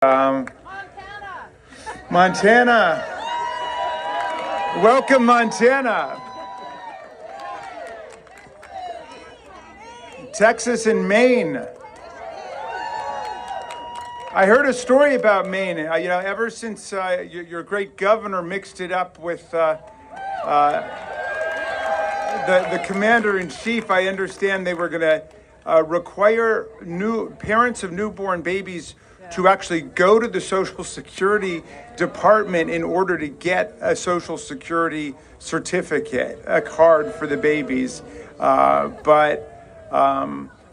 Montana. Welcome, Montana. Texas and Maine. I heard a story about Maine. Ever since your great governor mixed it up with the commander-in-chief, I understand they were going to require parents of newborn babies to actually go to the Social Security Department in order to get a Social Security certificate, a card for the babies.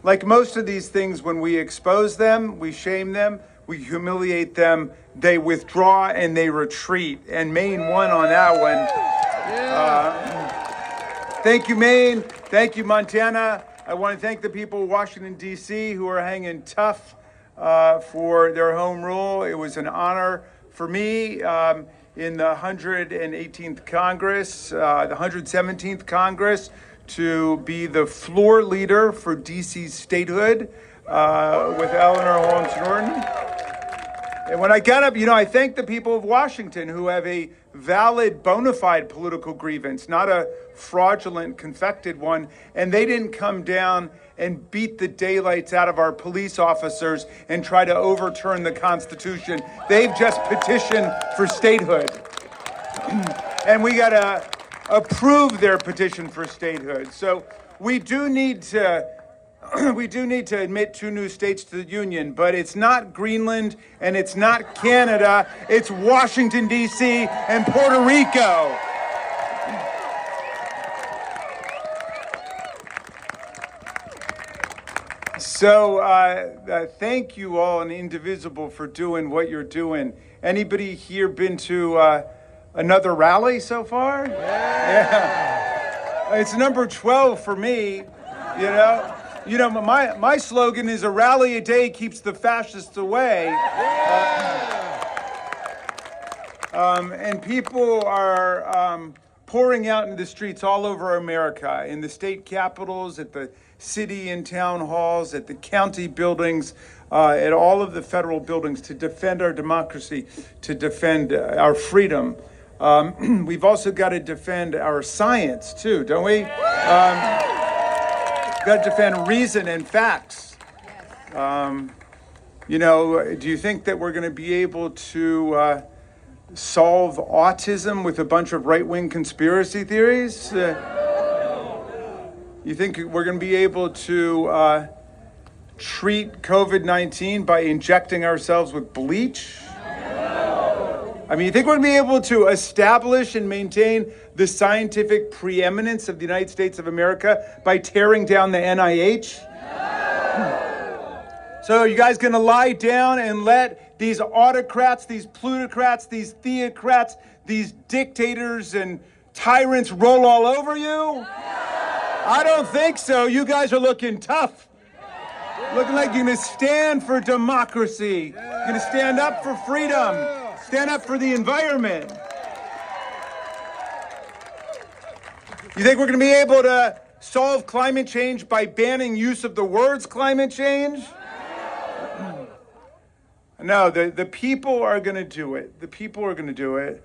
Like most of these things, when we expose them, we shame them, we humiliate them, they withdraw and they retreat. And Maine won on that one. Thank you, Maine. Thank you, Montana. I want to thank the people of Washington, D.C. who are hanging tough for their home rule. It was an honor for me in the 118th Congress, the 117th Congress, to be the floor leader for D.C. statehood with Eleanor Holmes Norton. And when I got up, I thank the people of Washington who have a valid, bona fide political grievance, not a fraudulent, confected one. And they didn't come down and beat the daylights out of our police officers and try to overturn the Constitution. They've just petitioned for statehood. And we got to approve their petition for statehood. So we do need to admit 2 new states to the Union, but it's not Greenland and it's not Canada, it's Washington, D.C. and Puerto Rico. So thank you all in Indivisible for doing what you're doing. Anybody here been to another rally so far? Yeah. It's number 12 for me, my slogan is a rally a day keeps the fascists away. And people are pouring out into the streets all over America, in the state capitals, at the city and town halls, at the county buildings, at all of the federal buildings to defend our democracy, to defend our freedom. We've also got to defend our science too, don't we? Got to defend reason and facts. Do you think that we're going to be able to solve autism with a bunch of right-wing conspiracy theories? You think we're going to be able to treat COVID-19 by injecting ourselves with bleach? You think we're going to be able to establish and maintain the scientific preeminence of the United States of America by tearing down the NIH? So are you guys going to lie down and let these autocrats, these plutocrats, these theocrats, these dictators and tyrants roll all over you? I don't think so. You guys are looking tough. Looking like you're going to stand for democracy. You're going to stand up for freedom. Stand up for the environment. You think we're going to be able to solve climate change by banning use of the words climate change? No, the people are going to do it. The people are going to do it.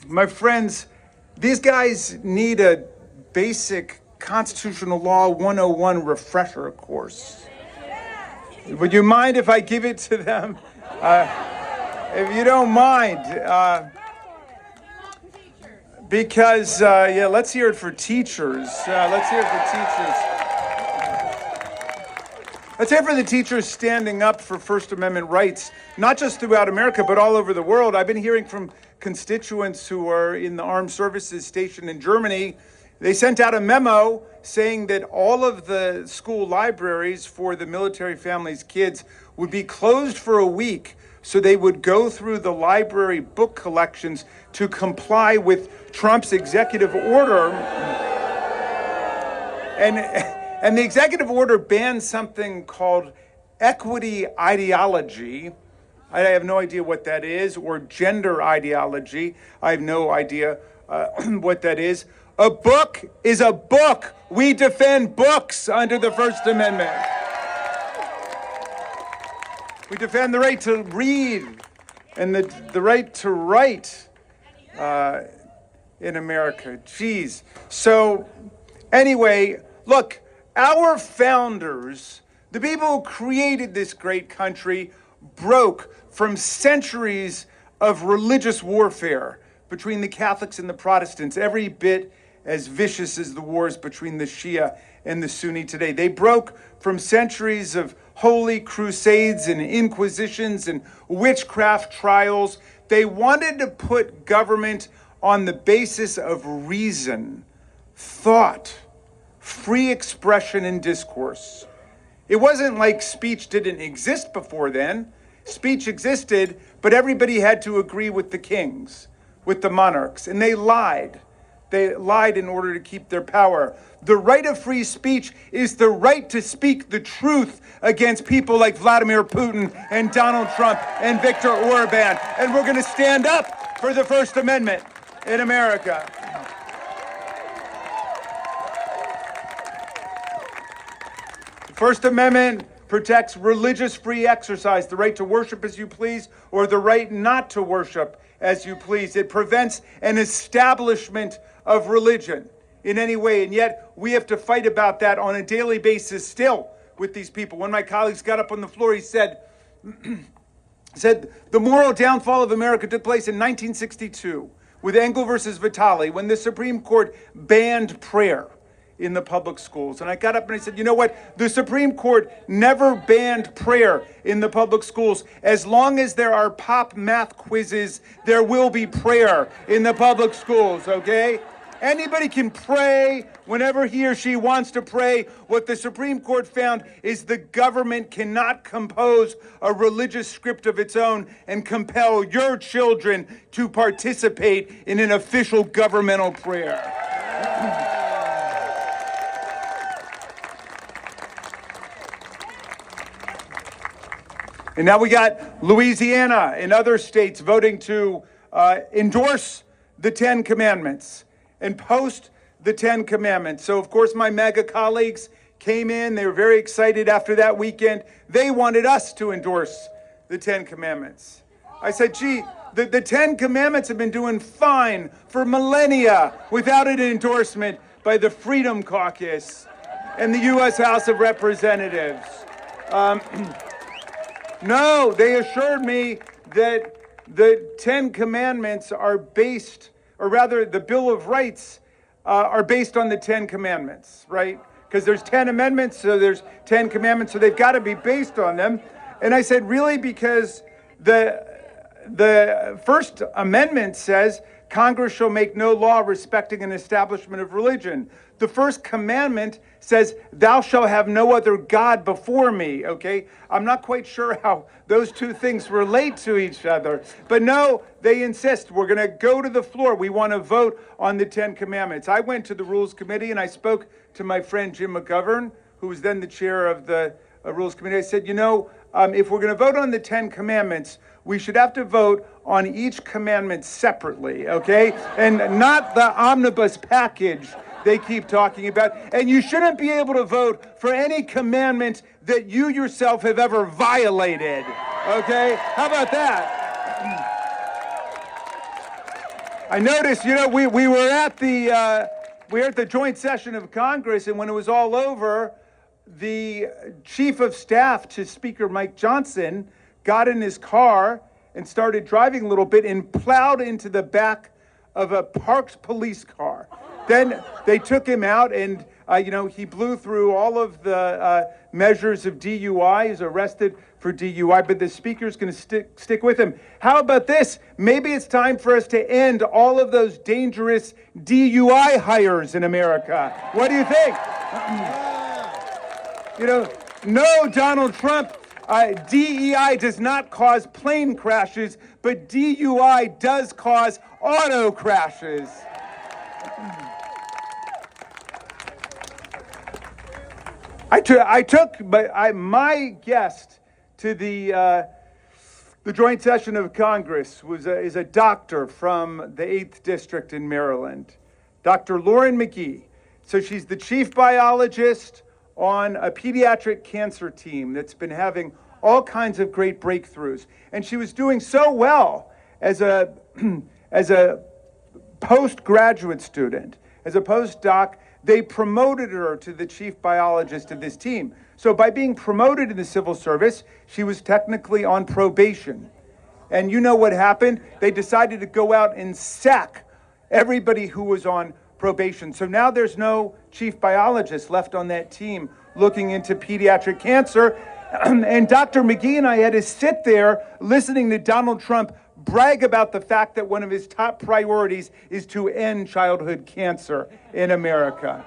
My friends, these guys need a basic constitutional law 101 refresher course. Would you mind if I give it to them? If you don't mind. Because, let's hear it for teachers. Let's hear it for teachers. Let's hear it for the teachers standing up for First Amendment rights, not just throughout America, but all over the world. I've been hearing from constituents who are in the armed services stationed in Germany. They sent out a memo saying that all of the school libraries for the military families' kids would be closed for a week, so they would go through the library book collections to comply with Trump's executive order. And the executive order bans something called equity ideology. I have no idea what that is, or gender ideology. I have no idea what that is. A book is a book. We defend books under the First Amendment. We defend the right to read and the right to write in America. Geez. So anyway, look, our founders, the people who created this great country, broke from centuries of religious warfare between the Catholics and the Protestants, every bit as vicious as the wars between the Shia and the Sunni today. They broke from centuries of holy crusades and inquisitions and witchcraft trials. They wanted to put government on the basis of reason, thought, free expression and discourse. It wasn't like speech didn't exist before then. Speech existed, but everybody had to agree with the kings, with the monarchs, and they lied. They lied in order to keep their power. The right of free speech is the right to speak the truth against people like Vladimir Putin and Donald Trump and Viktor Orban. And we're going to stand up for the First Amendment in America. The First Amendment protects religious free exercise, the right to worship as you please, or the right not to worship as you please. It prevents an establishment of religion in any way, and yet we have to fight about that on a daily basis still with these people. One of my colleagues got up on the floor, he said, the moral downfall of America took place in 1962 with Engel versus Vitale, when the Supreme Court banned prayer in the public schools. And I got up and I said, you know what? The Supreme Court never banned prayer in the public schools. As long as there are pop math quizzes, there will be prayer in the public schools, okay? Anybody can pray whenever he or she wants to pray. What the Supreme Court found is the government cannot compose a religious script of its own and compel your children to participate in an official governmental prayer. And now we got Louisiana and other states voting to endorse the 10 Commandments and post the 10 Commandments. So, of course, my MAGA colleagues came in. They were very excited after that weekend. They wanted us to endorse the 10 Commandments. I said, gee, the 10 Commandments have been doing fine for millennia without an endorsement by the Freedom Caucus and the U.S. House of Representatives. No, they assured me that the 10 Commandments are based, or rather the Bill of Rights are based on the 10 Commandments, right? Because there's 10 amendments, so there's 10 commandments, so they've got to be based on them. And I said, really? Because the First Amendment says, Congress shall make no law respecting an establishment of religion. The first commandment says, thou shalt have no other God before me, okay? I'm not quite sure how those two things relate to each other. But no, they insist, we're going to go to the floor. We want to vote on the 10 Commandments. I went to the Rules Committee and I spoke to my friend Jim McGovern, who was then the chair of the Rules Committee. I said, you know, if we're going to vote on the 10 Commandments, we should have to vote on each commandment separately, okay? And not the omnibus package they keep talking about. And you shouldn't be able to vote for any commandment that you yourself have ever violated, okay? How about that? I noticed, you know, we were at the joint session of Congress, and when it was all over, the chief of staff to Speaker Mike Johnson got in his car and started driving a little bit and plowed into the back of a parked police car. Then they took him out and, he blew through all of the measures of DUI. He's arrested for DUI, but the speaker's going to stick with him. How about this? Maybe it's time for us to end all of those dangerous DUI hires in America. What do you think? No, Donald Trump. DEI does not cause plane crashes, but DUI does cause auto crashes. My guest to the joint session of Congress is a doctor from the 8th District in Maryland, Dr. Lauren McGee. So she's the chief biologist on a pediatric cancer team that's been having all kinds of great breakthroughs. And she was doing so well as a as a postgraduate student, as a postdoc. They promoted her to the chief biologist of this team. So by being promoted in the civil service, she was technically on probation. And you know what happened? They decided to go out and sack everybody who was on probation. So now there's no chief biologist left on that team looking into pediatric cancer. And Dr. McGee and I had to sit there listening to Donald Trump brag about the fact that one of his top priorities is to end childhood cancer in America.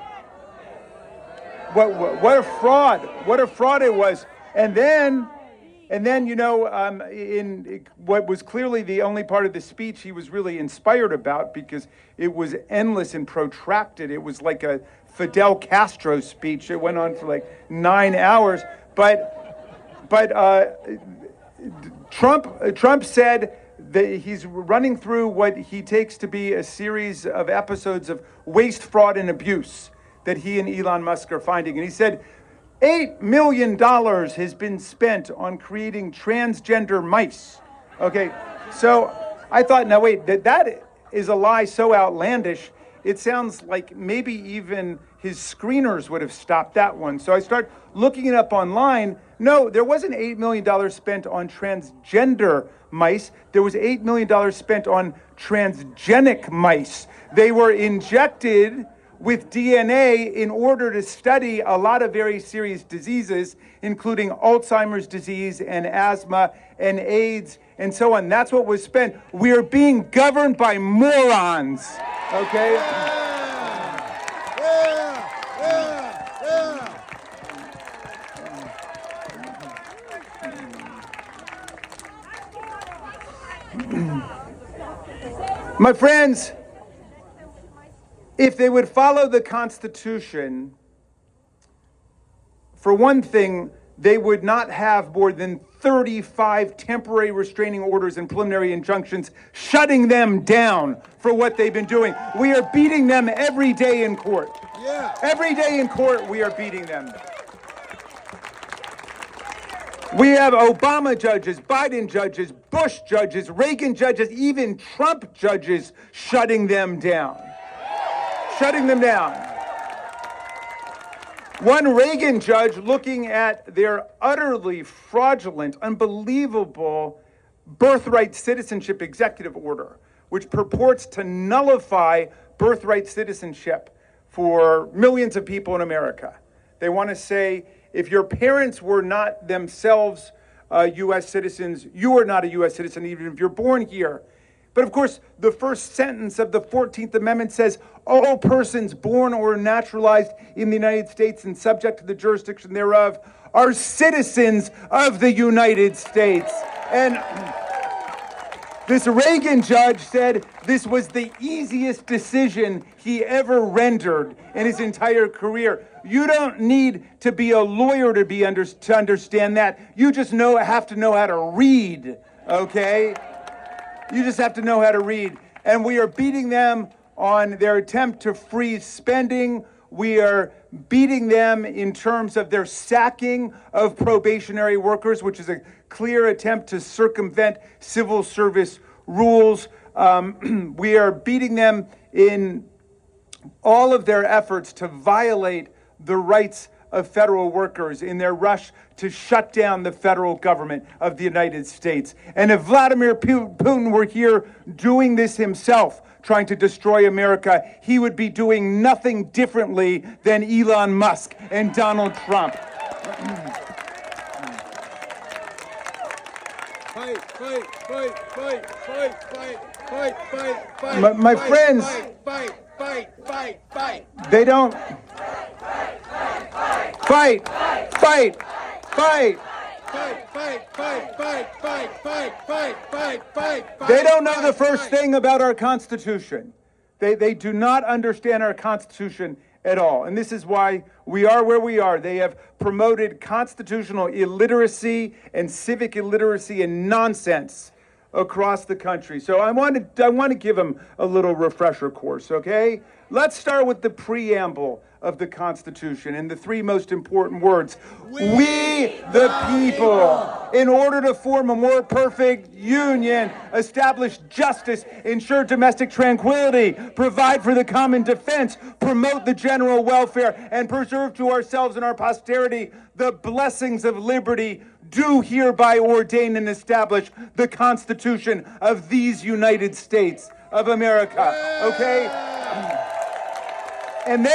What a fraud. What a fraud it was. And then, you know, in what was clearly the only part of the speech he was really inspired about, because it was endless and protracted. It was like a Fidel Castro speech. It went on for like 9 hours. But Trump said that he's running through what he takes to be a series of episodes of waste, fraud, and abuse that he and Elon Musk are finding. And he said $8 million has been spent on creating transgender mice. Okay, so I thought, now wait, that is a lie so outlandish, it sounds like maybe even his screeners would have stopped that one. So I start looking it up online. No, there wasn't $8 million spent on transgender mice. There was $8 million spent on transgenic mice. They were injected with DNA in order to study a lot of very serious diseases, including Alzheimer's disease and asthma and AIDS and so on. That's what was spent. We are being governed by morons, okay? My friends, if they would follow the Constitution, for one thing, they would not have more than 35 temporary restraining orders and preliminary injunctions shutting them down for what they've been doing. We are beating them every day in court. Yeah. Every day in court, we are beating them. We have Obama judges, Biden judges, Bush judges, Reagan judges, even Trump judges shutting them down. Shutting them down. One Reagan judge looking at their utterly fraudulent, unbelievable birthright citizenship executive order, which purports to nullify birthright citizenship for millions of people in America. They want to say, if your parents were not themselves U.S. citizens, you are not a U.S. citizen, even if you're born here. But of course, the first sentence of the 14th Amendment says, all persons born or naturalized in the United States and subject to the jurisdiction thereof are citizens of the United States. And this Reagan judge said this was the easiest decision he ever rendered in his entire career. You don't need to be a lawyer to understand that. You just have to know how to read, okay? You just have to know how to read. And we are beating them on their attempt to freeze spending. We are beating them in terms of their sacking of probationary workers, which is a clear attempt to circumvent civil service rules. We are beating them in all of their efforts to violate the rights of federal workers in their rush to shut down the federal government of the United States. And if Vladimir Putin were here doing this himself, trying to destroy America, he would be doing nothing differently than Elon Musk and Donald Trump. My friends, they don't fight. They don't know the first thing about our Constitution. They do not understand our Constitution at all. And this is why we are where we are. They have promoted constitutional illiteracy and civic illiteracy and nonsense across the country. So I want to give them a little refresher course, okay? Let's start with the preamble of the Constitution. And the three most important words, we the people, in order to form a more perfect union, establish justice, ensure domestic tranquility, provide for the common defense, promote the general welfare, and preserve to ourselves and our posterity the blessings of liberty, do hereby ordain and establish the Constitution of these United States of America. Okay? And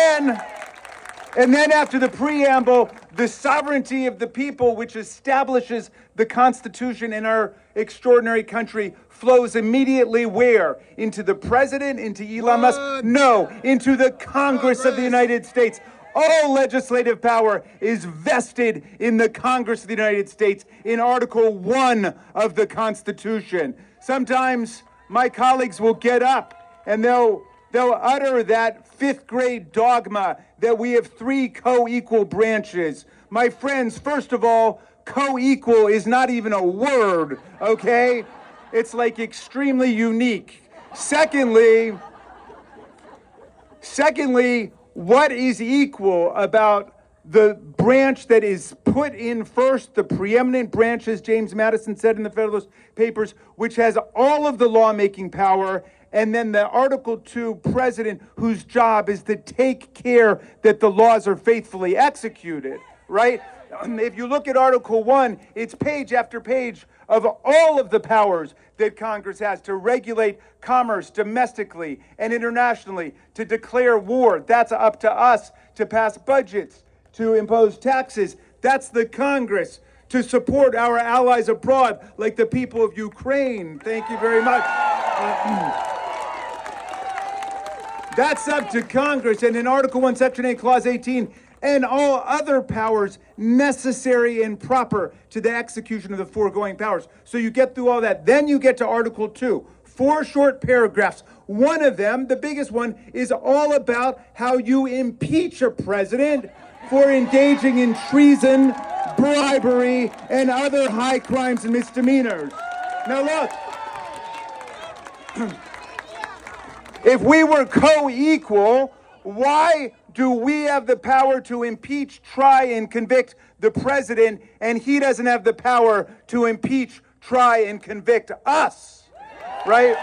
then after the preamble, the sovereignty of the people, which establishes the Constitution in our extraordinary country, flows immediately where? Into the president, into Elon Musk? No, into the Congress of the United States. All legislative power is vested in the Congress of the United States in Article 1 of the Constitution. Sometimes my colleagues will get up and they'll utter that fifth grade dogma that we have three co-equal branches. My friends, first of all, co-equal is not even a word, okay? It's like extremely unique. Secondly, what is equal about the branch that is put in first, the preeminent branch, as James Madison said in the Federalist Papers, which has all of the lawmaking power, and then the Article 2 president, whose job is to take care that the laws are faithfully executed, right? If you look at Article 1, it's page after page of all of the powers that Congress has to regulate commerce domestically and internationally, to declare war. That's up to us. To pass budgets, to impose taxes. That's the Congress. To support our allies abroad, like the people of Ukraine. Thank you very much. That's up to Congress. And in Article 1, Section 8, Clause 18, and all other powers necessary and proper to the execution of the foregoing powers. So you get through all that. Then you get to Article 2, 4 short paragraphs. One of them, the biggest one, is all about how you impeach a president for engaging in treason, bribery, and other high crimes and misdemeanors. Now look, if we were co-equal, why do we have the power to impeach, try, and convict the president, and he doesn't have the power to impeach, try, and convict us, right?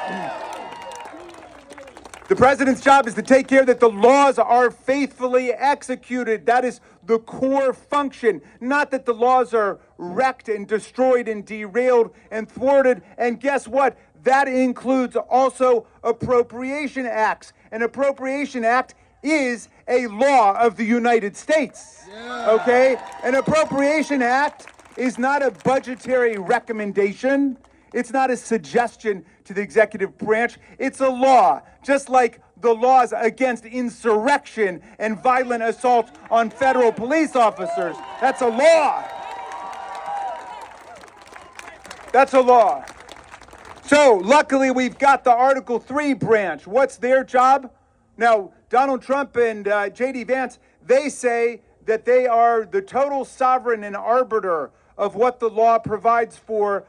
The president's job is to take care that the laws are faithfully executed. That is the core function. Not that the laws are wrecked and destroyed and derailed and thwarted. And guess what? That includes also appropriation acts. An appropriation act is a law of the United States. Okay? An appropriation act is not a budgetary recommendation. It's not a suggestion to the executive branch. It's a law, just like the laws against insurrection and violent assault on federal police officers. That's a law. That's a law. So, luckily, we've got the Article 3 branch. What's their job? Now, Donald Trump and J.D. Vance, they say that they are the total sovereign and arbiter of what the law provides for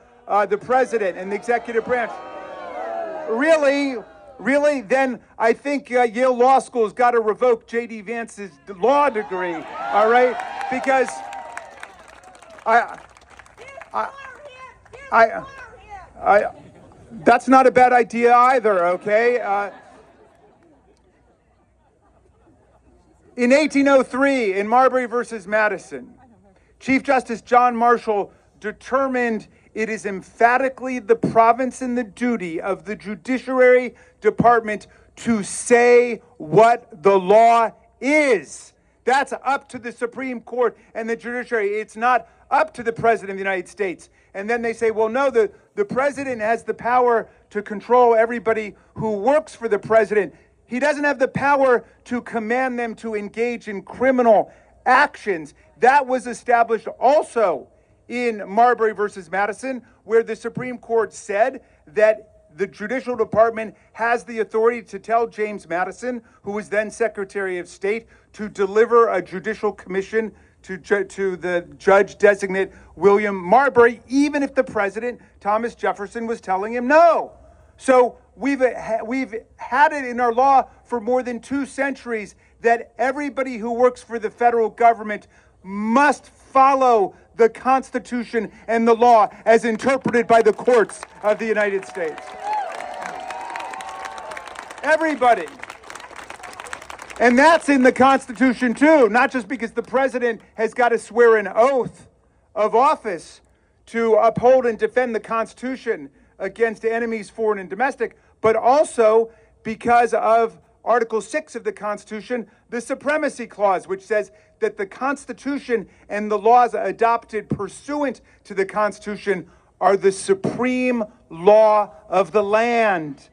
the president and the executive branch. Really? Then I think Yale Law School has got to revoke J.D. Vance's law degree, all right? Because that's not a bad idea either, okay? In 1803, in Marbury versus Madison, Chief Justice John Marshall determined it is emphatically the province and the duty of the Judiciary Department to say what the law is. That's up to the Supreme Court and the judiciary. It's not up to the President of the United States. And then they say, well, no, the President has the power to control everybody who works for the President. He doesn't have the power to command them to engage in criminal actions. That was established also in Marbury versus Madison, where the Supreme Court said that the Judicial Department has the authority to tell James Madison, who was then Secretary of State, to deliver a judicial commission to the judge designate William Marbury, even if the president, Thomas Jefferson, was telling him no. So we've had it in our law for more than 2 centuries that everybody who works for the federal government must follow the Constitution and the law as interpreted by the courts of the United States. Everybody. And that's in the Constitution too, not just because the president has got to swear an oath of office to uphold and defend the Constitution against enemies, foreign and domestic, but also because of Article 6 of the Constitution, the Supremacy Clause, which says that the Constitution and the laws adopted pursuant to the Constitution are the supreme law of the land.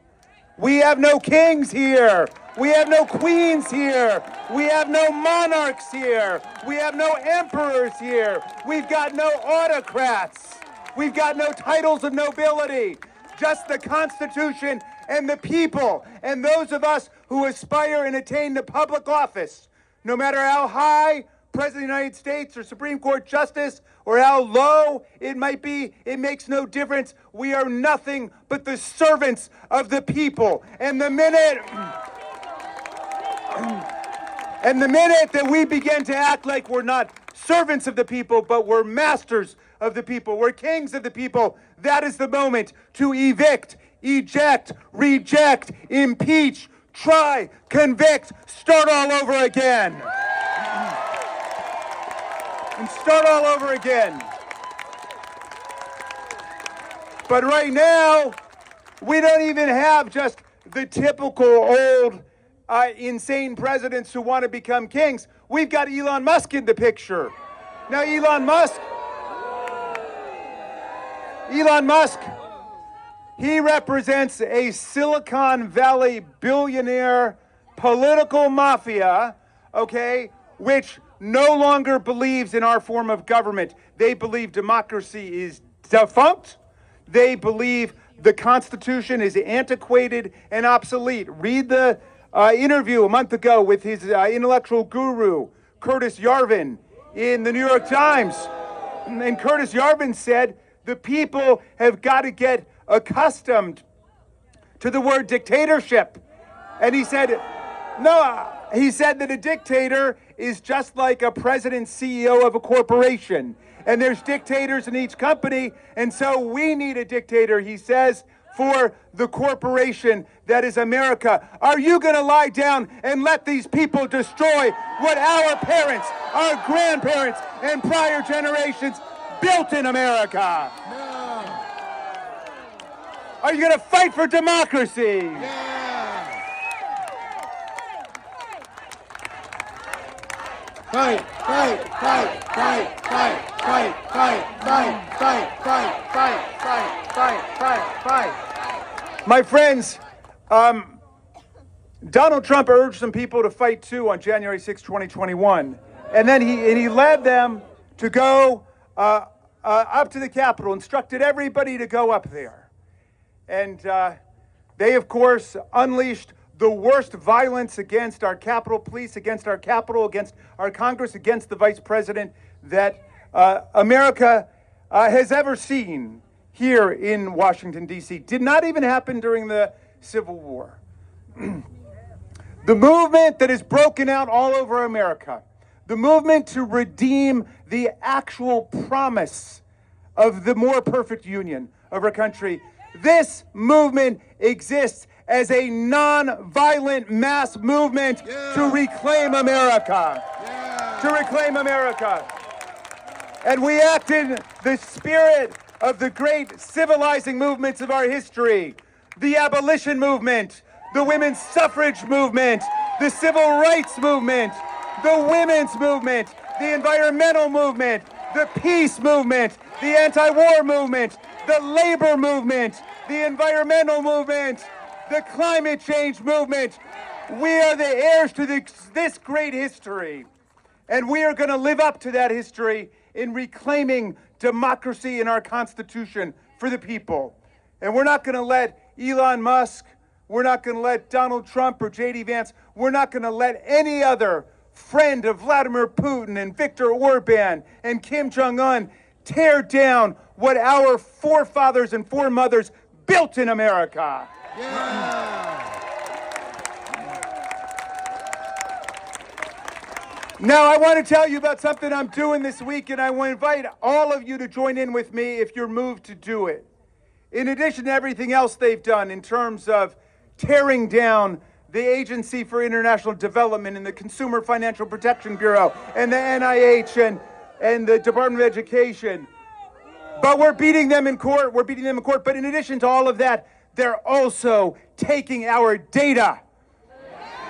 We have no kings here. We have no queens here. We have no monarchs here. We have no emperors here. We've got no autocrats. We've got no titles of nobility. Just the Constitution and the people, and those of us who aspire and attain to public office, no matter how high, President of the United States or Supreme Court Justice, or how low it might be, it makes no difference. We are nothing but the servants of the people. And the minute that we begin to act like we're not servants of the people, but we're masters of the people, we're kings of the people, that is the moment to evict, eject, reject, impeach, try, convict, start all over again. And start all over again. But right now, we don't even have just the typical old insane presidents who want to become kings. We've got Elon Musk in the picture. Now, Elon Musk, he represents a Silicon Valley billionaire political mafia, okay, which no longer believes in our form of government. They believe democracy is defunct. They believe the Constitution is antiquated and obsolete. Read the interview a month ago with his intellectual guru, Curtis Yarvin, in the New York Times. And Curtis Yarvin said the people have got to get accustomed to the word dictatorship. And he said, no, he said that a dictator is just like a president, CEO of a corporation. And there's dictators in each company. And so we need a dictator, he says, for the corporation that is America. Are you going to lie down and let these people destroy what our parents, our grandparents, and prior generations built in America? No. Are you going to fight for democracy? Yeah. Fight, fight, fight, fight, fight, fight, fight, fight, fight, fight, fight, fight, fight, fight. My friends, Donald Trump urged some people to fight too on January 6, 2021. And then he led them to go up to the Capitol, instructed everybody to go up there. And they, of course, unleashed the worst violence against our Capitol Police, against our Capitol, against our Congress, against the Vice President that America has ever seen here in Washington, D.C. Did not even happen during the Civil War. The movement that has broken out all over America, the movement to redeem the actual promise of the more perfect union of our country, this movement exists as a non-violent mass movement to reclaim America. To reclaim America. And we act in the spirit of the great civilizing movements of our history. The abolition movement, the women's suffrage movement, the civil rights movement, the women's movement, the environmental movement, the peace movement, the anti-war movement, the labor movement, the environmental movement, the climate change movement. We are the heirs to this great history. And we are going to live up to that history in reclaiming democracy in our Constitution for the people. And we're not going to let Elon Musk, we're not going to let Donald Trump or J.D. Vance, we're not going to let any other friend of Vladimir Putin and Viktor Orban and Kim Jong-un tear down what our forefathers and foremothers built in America. Yeah. Now, I want to tell you about something I'm doing this week, and I want to invite all of you to join in with me if you're moved to do it. In addition to everything else they've done in terms of tearing down the Agency for International Development and the Consumer Financial Protection Bureau and the NIH and the Department of Education. But we're beating them in court. But in addition to all of that, they're also taking our data.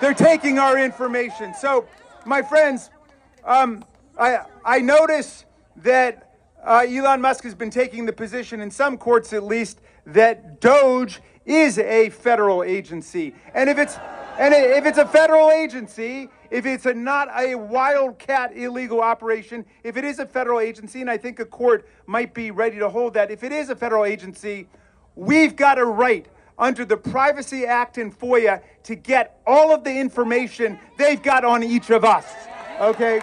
They're taking our information. So, my friends, I notice that Elon Musk has been taking the position, in some courts at least, that Doge is a federal agency. And if it's a federal agency, if it's not a wildcat illegal operation, if it is a federal agency, and I think a court might be ready to hold that, if it is a federal agency, we've got a right under the Privacy Act and FOIA to get all of the information they've got on each of us, okay?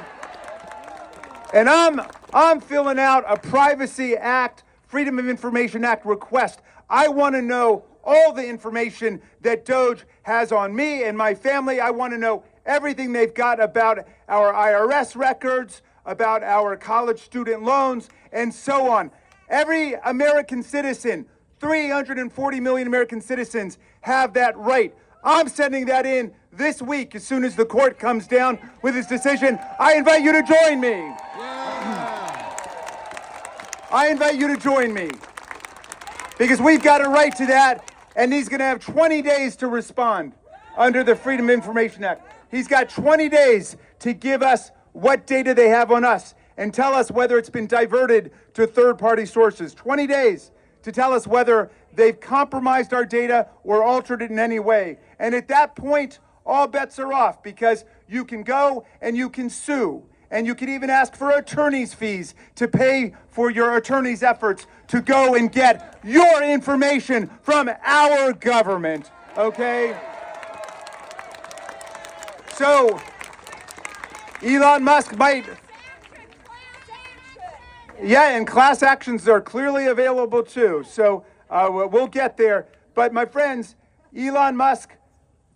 And I'm filling out a Privacy Act, Freedom of Information Act request. I want to know all the information that Doge has on me and my family. I want to know everything they've got about our IRS records, about our college student loans, and so on. Every American citizen, 340 million American citizens, have that right. I'm sending that in this week as soon as the court comes down with its decision. I invite you to join me. I invite you to join me because we've got a right to that, and he's going to have 20 days to respond under the Freedom of Information Act. He's got 20 days to give us what data they have on us and tell us whether it's been diverted to third-party sources. 20 days to tell us whether they've compromised our data or altered it in any way. And at that point, all bets are off because you can go and you can sue. And you can even ask for attorney's fees to pay for your attorney's efforts to go and get your information from our government, okay? So, Elon Musk might... Yeah, and class actions are clearly available too. So we'll get there. But my friends, Elon Musk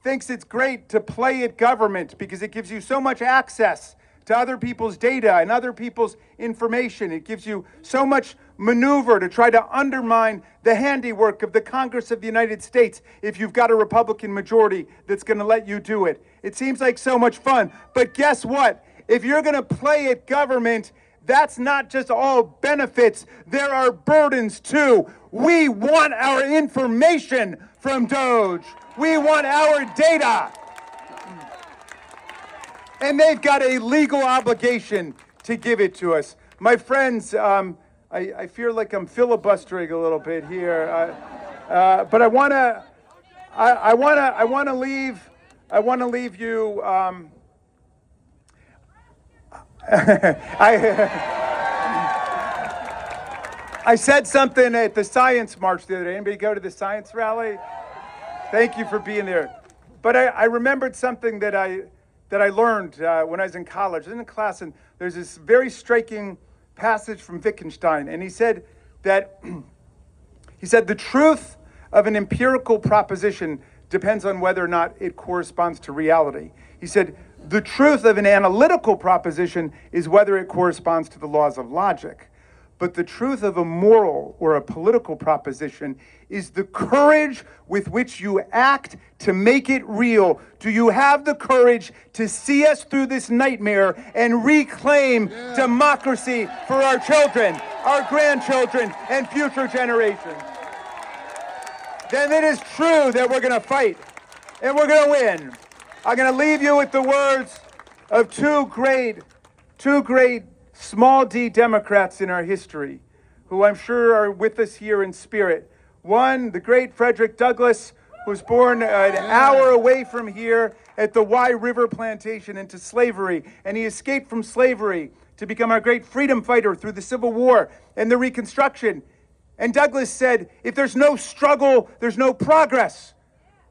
thinks it's great to play at government because it gives you so much access to other people's data and other people's information. It gives you so much maneuver to try to undermine the handiwork of the Congress of the United States if you've got a Republican majority that's going to let you do it. It seems like so much fun. But guess what? If you're going to play at government, that's not just all benefits. There are burdens too. We want our information from Doge. We want our data. And they've got a legal obligation to give it to us. My friends, I feel like I'm filibustering a little bit here, but I want to leave you. I said something at the Science March the other day. Anybody go to the Science Rally? Thank you for being there. But I remembered something that I learned when I was in college. I was in a class, and there's this very striking passage from Wittgenstein, and he said that the truth of an empirical proposition depends on whether or not it corresponds to reality. He said, the truth of an analytical proposition is whether it corresponds to the laws of logic. But the truth of a moral or a political proposition is the courage with which you act to make it real. Do you have the courage to see us through this nightmare and reclaim democracy for our children, our grandchildren, and future generations? Then it is true that we're going to fight and we're going to win. I'm going to leave you with the words of two great small d Democrats in our history, who I'm sure are with us here in spirit. One, the great Frederick Douglass, who was born an hour away from here at the Wye River Plantation into slavery, and he escaped from slavery to become our great freedom fighter through the Civil War and the Reconstruction. And Douglass said, if there's no struggle, there's no progress.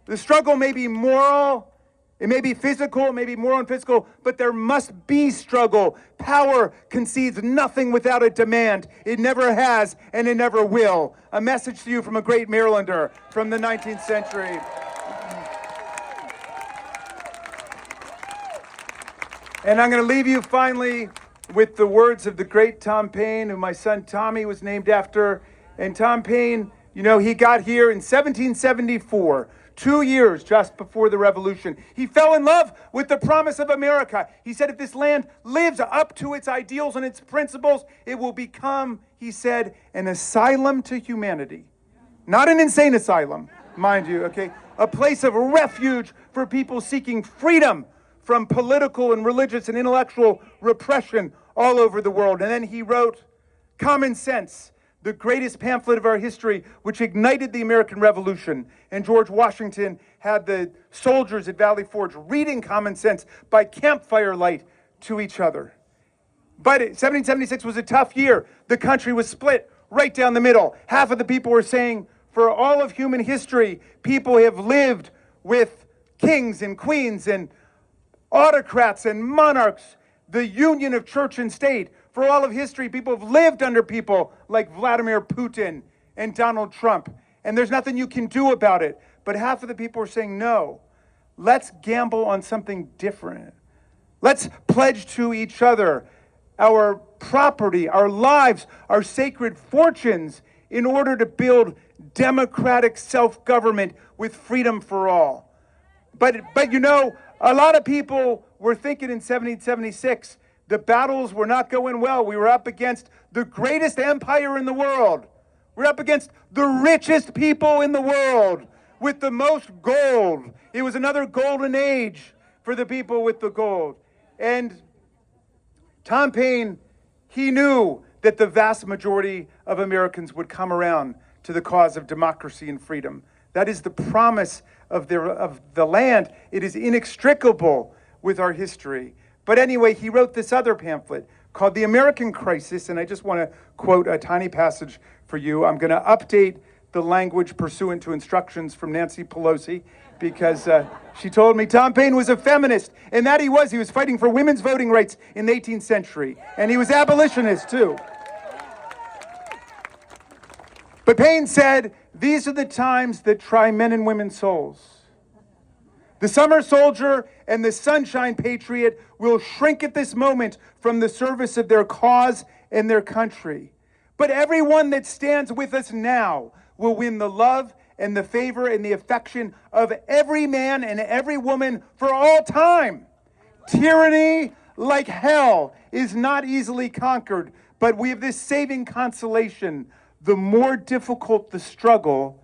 The struggle may be moral, it may be physical, it may be moral and physical, but there must be struggle. Power concedes nothing without a demand. It never has, and it never will. A message to you from a great Marylander from the 19th century. And I'm going to leave you finally with the words of the great Tom Paine, who my son Tommy was named after. And Tom Paine, you know, he got here in 1774, 2 years just before the Revolution. He fell in love with the promise of America. He said, if this land lives up to its ideals and its principles, it will become, he said, an asylum to humanity. Not an insane asylum, mind you, okay? A place of refuge for people seeking freedom from political and religious and intellectual repression all over the world. And then he wrote Common Sense, the greatest pamphlet of our history, which ignited the American Revolution. And George Washington had the soldiers at Valley Forge reading Common Sense by campfire light to each other. But 1776 was a tough year. The country was split right down the middle. Half of the people were saying, for all of human history, people have lived with kings and queens and autocrats and monarchs, the union of church and state. For all of history, people have lived under people like Vladimir Putin and Donald Trump, and there's nothing you can do about it. But half of the people are saying, no, let's gamble on something different. Let's pledge to each other our property, our lives, our sacred fortunes in order to build democratic self-government with freedom for all. But you know, a lot of people were thinking in 1776, the battles were not going well. We were up against the greatest empire in the world. We're up against the richest people in the world with the most gold. It was another golden age for the people with the gold. And Tom Paine, he knew that the vast majority of Americans would come around to the cause of democracy and freedom. That is the promise of the land. It is inextricable with our history. But anyway, he wrote this other pamphlet called The American Crisis, and I just want to quote a tiny passage for you. I'm going to update the language pursuant to instructions from Nancy Pelosi, because she told me Tom Paine was a feminist, and that he was. He was fighting for women's voting rights in the 18th century, and he was abolitionist too. But Paine said, these are the times that try men and women's souls. The summer soldier and the sunshine patriot will shrink at this moment from the service of their cause and their country. But everyone that stands with us now will win the love and the favor and the affection of every man and every woman for all time. Tyranny, like hell, is not easily conquered, but we have this saving consolation. The more difficult the struggle,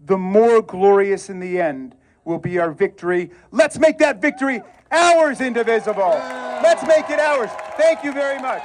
the more glorious in the end will be our victory. Let's make that victory ours, Indivisible. Let's make it ours. Thank you very much.